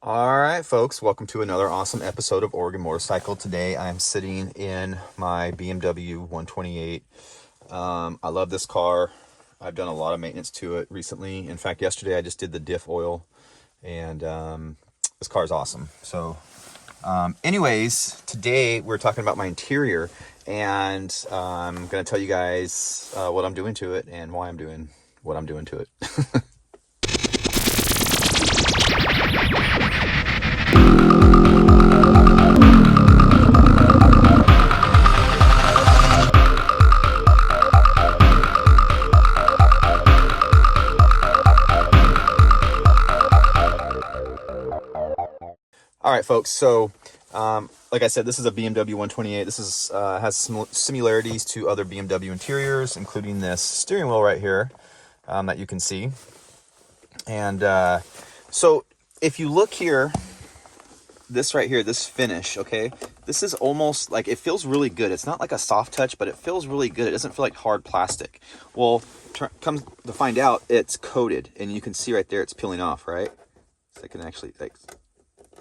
All right, folks, welcome to another awesome episode of Oregon Motorcycle. Today I'm sitting in my BMW 128. I love this car. I've done a lot of maintenance to it recently. In fact, yesterday I just did the diff oil, and this car is awesome. So anyways, today we're talking about my interior, and I'm going to tell you guys what I'm doing to it and why I'm doing what I'm doing to it. All right, folks. So, like I said, this is a BMW 128. This is has some similarities to other BMW interiors, including this steering wheel right here that you can see. And so, if you look here, this right here, this finish, okay, this is almost like, it feels really good. It's not like a soft touch, but it feels really good. It doesn't feel like hard plastic. Well, comes to find out, it's coated, and you can see right there, it's peeling off, right? So I can actually, like,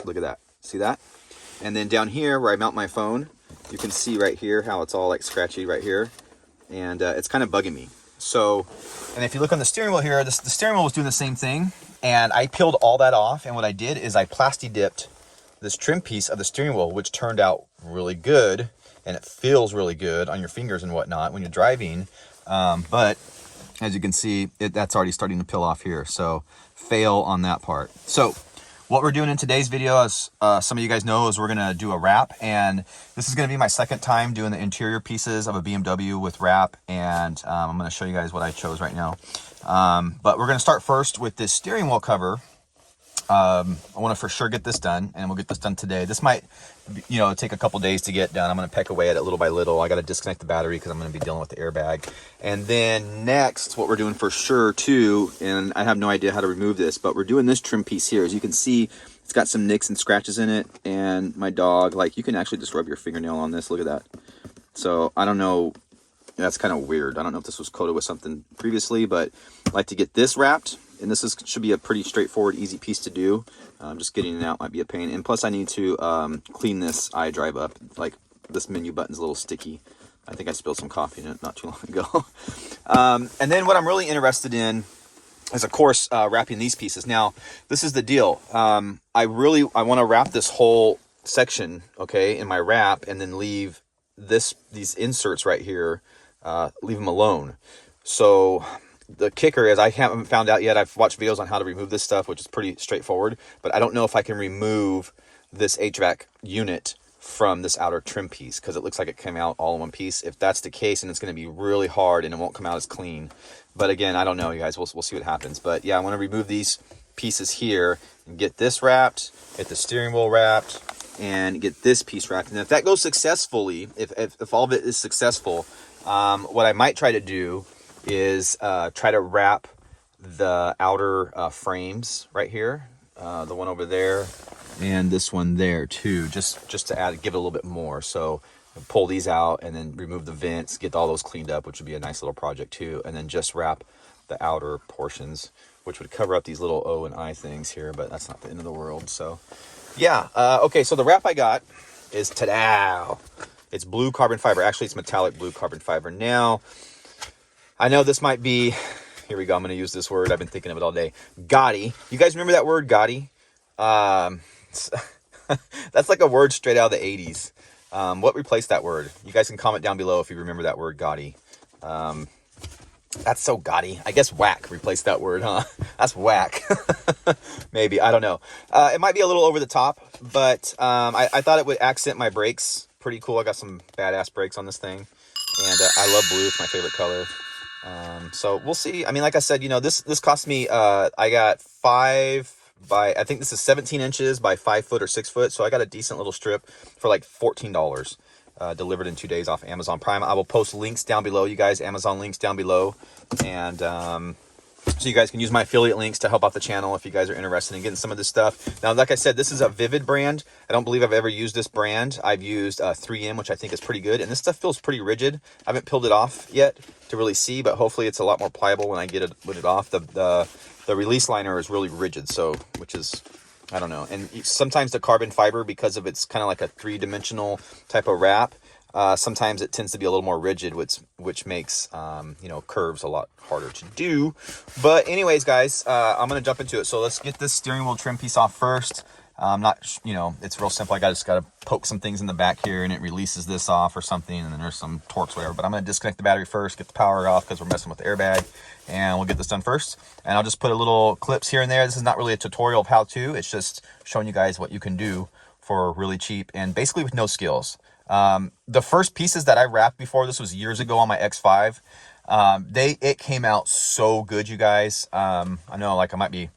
look at that. See that? And then down here where I mount my phone, you can see right here how it's all like scratchy right here. And it's kind of bugging me. So, and if you look on the steering wheel here, the steering wheel was doing the same thing. And I peeled all that off. And what I did is I plasti-dipped this trim piece of the steering wheel, which turned out really good. And it feels really good on your fingers and whatnot when you're driving. But as you can see, that's already starting to peel off here. So fail on that part. So what we're doing in today's video, as some of you guys know, is we're gonna do a wrap, and this is gonna be my second time doing the interior pieces of a BMW with wrap, and I'm gonna show you guys what I chose right now. But we're gonna start first with this steering wheel cover. I want to for sure get this done, and we'll get this done today. This might, take a couple days to get done. I'm going to peck away at it little by little. I got to disconnect the battery because I'm going to be dealing with the airbag. And then next, what we're doing for sure too, and I have no idea how to remove this, but we're doing this trim piece here. As you can see, it's got some nicks and scratches in it, and my dog, like, you can actually just rub your fingernail on this. Look at that. So I don't know. That's kind of weird. I don't know if this was coated with something previously, but I like to get this wrapped. And this should be a pretty straightforward, easy piece to do. Just getting it out might be a pain. And plus I need to clean this iDrive up. Like, this menu button's a little sticky. I think I spilled some coffee in it not too long ago. And then what I'm really interested in is, of course, wrapping these pieces. Now, this is the deal. I want to wrap this whole section, okay, in my wrap, and then leave these inserts right here, leave them alone. So the kicker is, I haven't found out yet. I've watched videos on how to remove this stuff, which is pretty straightforward, but I don't know if I can remove this HVAC unit from this outer trim piece, because it looks like it came out all in one piece. If that's the case, and it's going to be really hard and it won't come out as clean. But again, I don't know, you guys. We'll see what happens. But yeah, I want to remove these pieces here and get this wrapped, get the steering wheel wrapped, and get this piece wrapped. And if that goes successfully, if all of it is successful, what I might try to do is try to wrap the outer frames right here, the one over there and this one there too, just to give it a little bit more. So pull these out and then remove the vents, get all those cleaned up, which would be a nice little project too, and then just wrap the outer portions, which would cover up these little O and I things here, but that's not the end of the world. So yeah, okay, so the wrap I got is, ta-da, it's blue carbon fiber. Actually, it's metallic blue carbon fiber. Now, I know this might be, here we go, I'm going to use this word. I've been thinking of it all day. Gaudy. You guys remember that word, gaudy? That's like a word straight out of the 80s. What replaced that word? You guys can comment down below if you remember that word, gaudy. That's so gaudy. I guess whack replaced that word, huh? That's whack. Maybe, I don't know. It might be a little over the top, but I thought it would accent my brakes pretty cool. I got some badass brakes on this thing, and I love blue. It's my favorite color. So we'll see. I mean, like I said, this cost me, I got I think this is 17 inches by 5 foot or 6 foot. So I got a decent little strip for like $14, delivered in 2 days off Amazon Prime. I will post links down below, you guys, Amazon links down below. And, so you guys can use my affiliate links to help out the channel if you guys are interested in getting some of this stuff. Now, like I said, this is a Vivid brand. I don't believe I've ever used this brand. I've used 3M, which I think is pretty good. And this stuff feels pretty rigid. I haven't peeled it off yet to really see, but hopefully it's a lot more pliable when I get it off. The release liner is really rigid, so, which is I don't know. And sometimes the carbon fiber, because of it's kind of like a 3-dimensional type of wrap, sometimes it tends to be a little more rigid, which makes you know, curves a lot harder to do. But anyways, guys, I'm gonna jump into it. So let's get this steering wheel trim piece off first. Not, you know, it's real simple. I just gotta poke some things in the back here, and it releases this off or something, and then there's some torques, whatever. But I'm gonna disconnect the battery first, get the power off because we're messing with the airbag, and we'll get this done first. And I'll just put a little clips here and there. This is not really a tutorial of how to. It's just showing you guys what you can do for really cheap and basically with no skills. The first pieces that I wrapped before, this was years ago on my X5. It came out so good, you guys. I know, like, I might be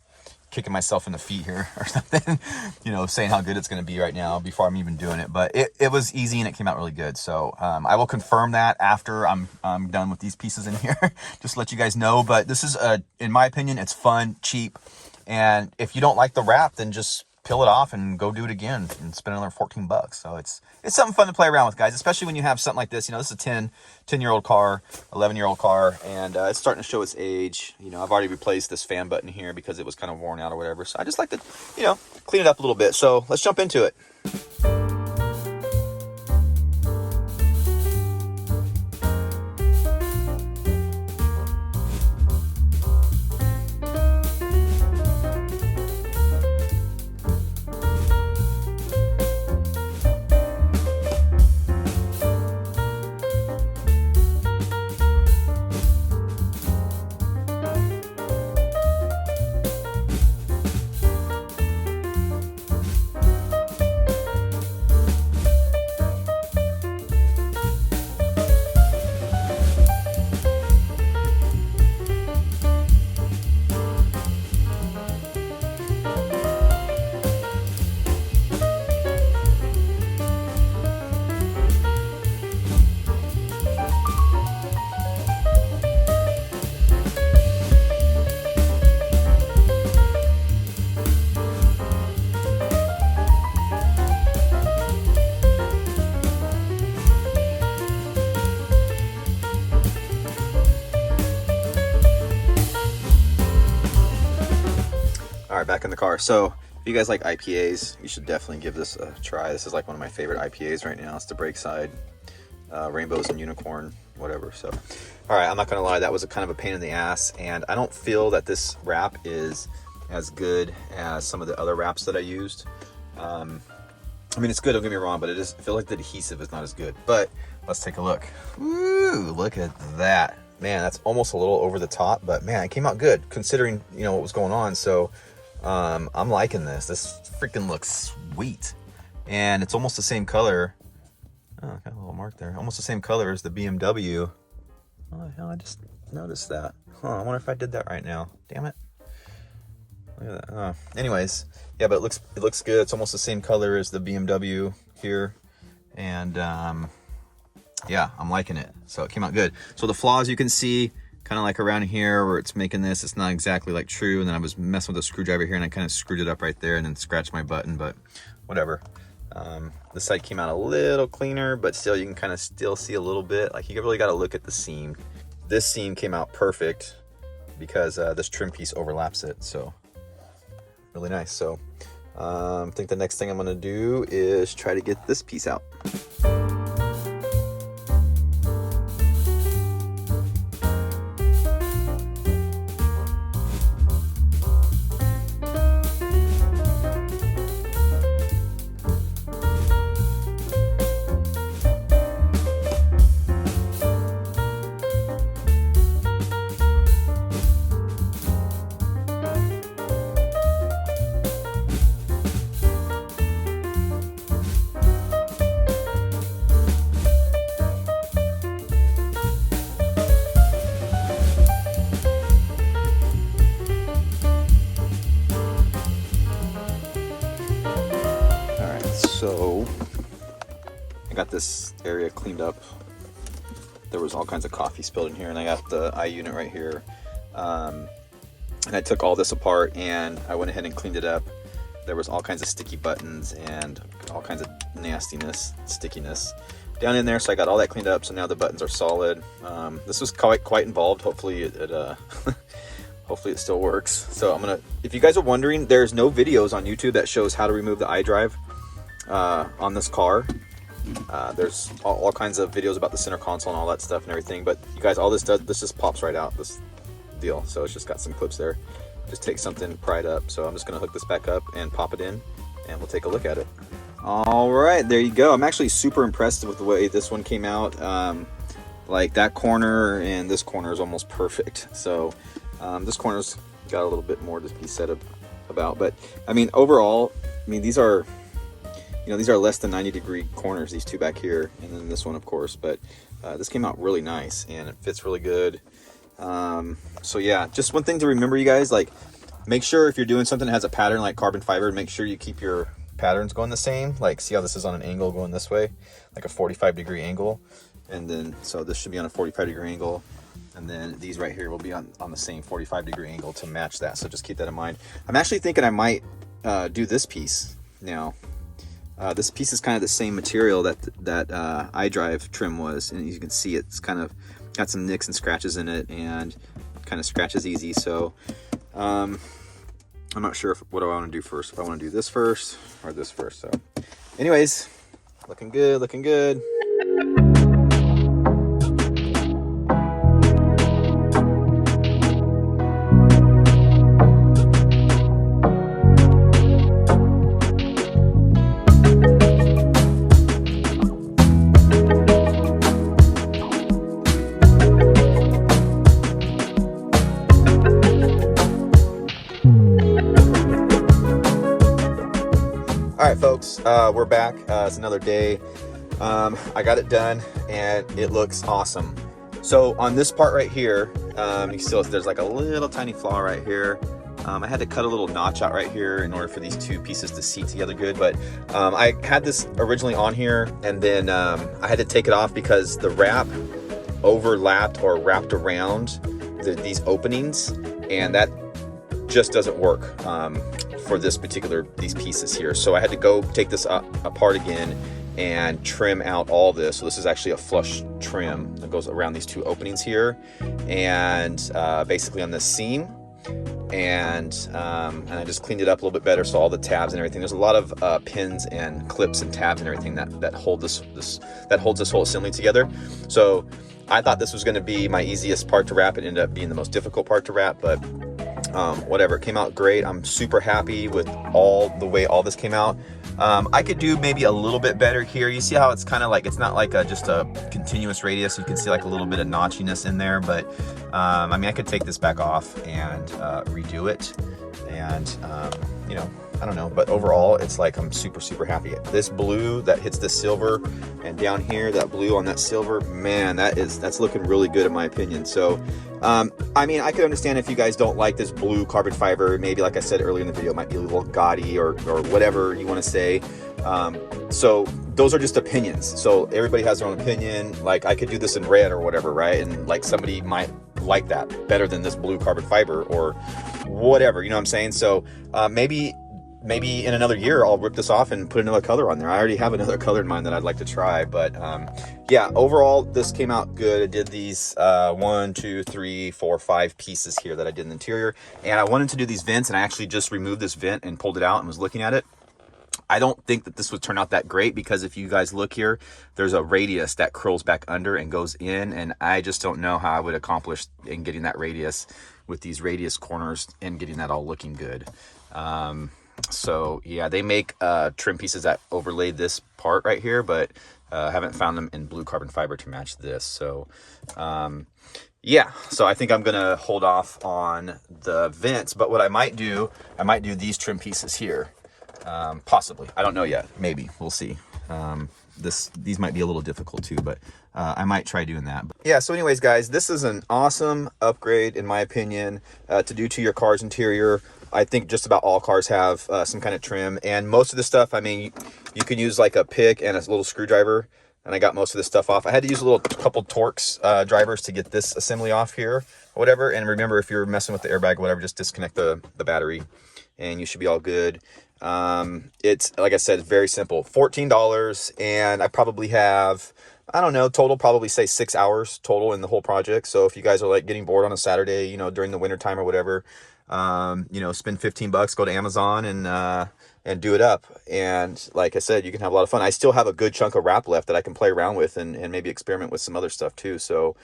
kicking myself in the feet here or something, you know, saying how good it's going to be right now before I'm even doing it, but it was easy and it came out really good. So I will confirm that after I'm done with these pieces in here, just to let you guys know. But this is in my opinion, it's fun, cheap, and if you don't like the wrap, then just peel it off and go do it again and spend another 14 bucks. So it's something fun to play around with, guys, especially when you have something like this. You know, this is a 10-year-old car, 11-year-old car, and it's starting to show its age. You know, I've already replaced this fan button here because it was kind of worn out or whatever. So I just like to, you know, clean it up a little bit. So let's jump into it. All right, back in the car. So if you guys like IPAs, you should definitely give this a try. This is like one of my favorite IPAs right now. It's the Breakside Rainbows and Unicorn, whatever. So, all right, I'm not gonna lie, that was a kind of a pain in the ass, and I don't feel that this wrap is as good as some of the other wraps that I used. I mean, it's good, don't get me wrong, but I feel like the adhesive is not as good. But let's take a look. Woo, look at that. Man, that's almost a little over the top, but man, it came out good considering, you know, what was going on. So I'm liking this. This freaking looks sweet. And it's almost the same color. Oh, got a little mark there. Almost the same color as the BMW. Oh, hell, I just noticed that. Huh, I wonder if I did that right now. Damn it. Look at that. Oh. Anyways, yeah, but it looks good. It's almost the same color as the BMW here. And yeah, I'm liking it. So it came out good. So the flaws you can see kind of like around here where it's making this, it's not exactly like true. And then I was messing with a screwdriver here and I kind of screwed it up right there and then scratched my button, but whatever. This side came out a little cleaner, but still you can kind of still see a little bit. Like, you really got to look at the seam. This seam came out perfect because this trim piece overlaps it. So really nice. So I think the next thing I'm going to do is try to get this piece out. So I got this area cleaned up. There was all kinds of coffee spilled in here, and I got the eye unit right here. And I took all this apart and I went ahead and cleaned it up. There was all kinds of sticky buttons and all kinds of nastiness, stickiness down in there. So I got all that cleaned up. So now the buttons are solid. This was quite involved. Hopefully it Hopefully it still works. So I'm gonna, if you guys are wondering, there's no videos on YouTube that shows how to remove the iDrive on this car. There's all kinds of videos about the center console and all that stuff and everything, but you guys, all this does, this just pops right out, this deal. So it's just got some clips there. Just take something, pry it up. So I'm just gonna hook this back up and pop it in, and we'll take a look at it. All right, there you go. I'm actually super impressed with the way this one came out. Like that corner and this corner is almost perfect. So this corner's got a little bit more to be said about, but I mean, overall, I mean, these are, you know, these are less than 90-degree corners, these two back here, and then this one, of course, but this came out really nice and it fits really good. So yeah, just one thing to remember, you guys, like, make sure if you're doing something that has a pattern like carbon fiber, make sure you keep your patterns going the same. Like, see how this is on an angle going this way, like a 45-degree angle, and then so this should be on a 45-degree angle, and then these right here will be on the same 45-degree angle to match that. So just keep that in mind. I'm actually thinking I might do this piece now. This piece is kind of the same material that iDrive trim was, and you can see it's kind of got some nicks and scratches in it, and kind of scratches easy. So I'm not sure what I want to do first, if I want to do this first or this first. So anyways, looking good, looking good. All right, folks, we're back. It's another day. I got it done and it looks awesome. So on this part right here, you can see there's like a little tiny flaw right here. I had to cut a little notch out right here in order for these two pieces to seat together good, but I had this originally on here, and then I had to take it off because the wrap overlapped or wrapped around these openings, and that just doesn't work for these pieces here. So I had to go take this apart again and trim out all this. So this is actually a flush trim that goes around these two openings here, and basically on this seam, and I just cleaned it up a little bit better. So all the tabs and everything, there's a lot of pins and clips and tabs and everything that hold this holds this whole assembly together. So I thought this was going to be my easiest part to wrap. It ended up being the most difficult part to wrap, but whatever, it came out great. I'm super happy with the way all this came out. I could do maybe a little bit better here. You see how it's kind of like, it's not like just a continuous radius. You can see like a little bit of notchiness in there, but I mean, I could take this back off and redo it, and you know, I don't know, but overall it's like, I'm super happy. This blue that hits the silver, and down here that blue on that silver, man, that's looking really good in my opinion. So I mean, I could understand if you guys don't like this blue carbon fiber. Maybe, like I said earlier in the video, it might be a little gaudy or whatever you want to say. So those are just opinions. So everybody has their own opinion. Like, I could do this in red or whatever, right? And like, somebody might like that better than this blue carbon fiber or whatever, you know what I'm saying? So maybe in another year I'll rip this off and put another color on there. I already have another color in mind that I'd like to try, but yeah, overall this came out good. I did these 1, 2, 3, 4, 5 pieces here that I did in the interior, and I wanted to do these vents, and I actually just removed this vent and pulled it out and was looking at it. I don't think that this would turn out that great, because if you guys look here, there's a radius that curls back under and goes in, and I just don't know how I would accomplish in getting that radius with these radius corners and getting that all looking good. So yeah, they make trim pieces that overlay this part right here, but I haven't found them in blue carbon fiber to match this. So yeah, so I think I'm gonna hold off on the vents, but what I might do these trim pieces here. Possibly, I don't know yet, maybe, we'll see. These might be a little difficult too, but I might try doing that. Yeah, so anyways, guys, this is an awesome upgrade in my opinion to do to your car's interior. I think just about all cars have some kind of trim, and most of the stuff, I mean, you can use like a pick and a little screwdriver, and I got most of this stuff off. I had to use a couple Torx drivers to get this assembly off here or whatever. And remember, if you're messing with the airbag or whatever, just disconnect the battery and you should be all good. It's, like I said, very simple. $14, and I probably have I don't know, total probably say 6 hours total in the whole project. So if you guys are like getting bored on a Saturday, during the winter time or whatever, spend $15, go to Amazon and do it up. And like I said, you can have a lot of fun. I still have a good chunk of wrap left that I can play around with and maybe experiment with some other stuff too. So,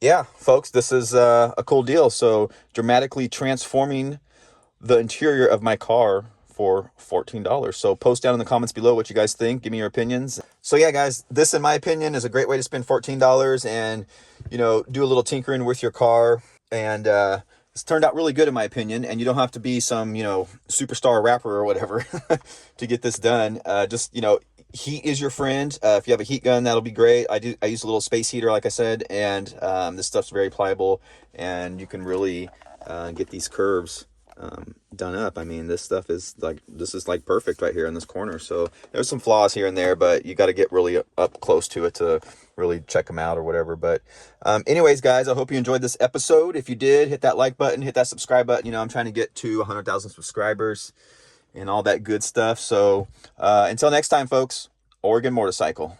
yeah, folks, this is a cool deal. So dramatically transforming the interior of my car for $14. So post down in the comments below what you guys think. Give me your opinions. So yeah, guys, this in my opinion is a great way to spend $14 and, do a little tinkering with your car. And it's turned out really good in my opinion. And you don't have to be some, superstar rapper or whatever to get this done. Just, heat is your friend. If you have a heat gun, that'll be great. I use a little space heater, like I said, and this stuff's very pliable and you can really get these curves done up. I mean, this is like perfect right here in this corner. So there's some flaws here and there, but you got to get really up close to it to really check them out or whatever. But anyways, guys, I hope you enjoyed this episode. If you did, hit that like button, hit that subscribe button. I'm trying to get to 100,000 subscribers and all that good stuff. So until next time, folks, Oregon Motorcycle.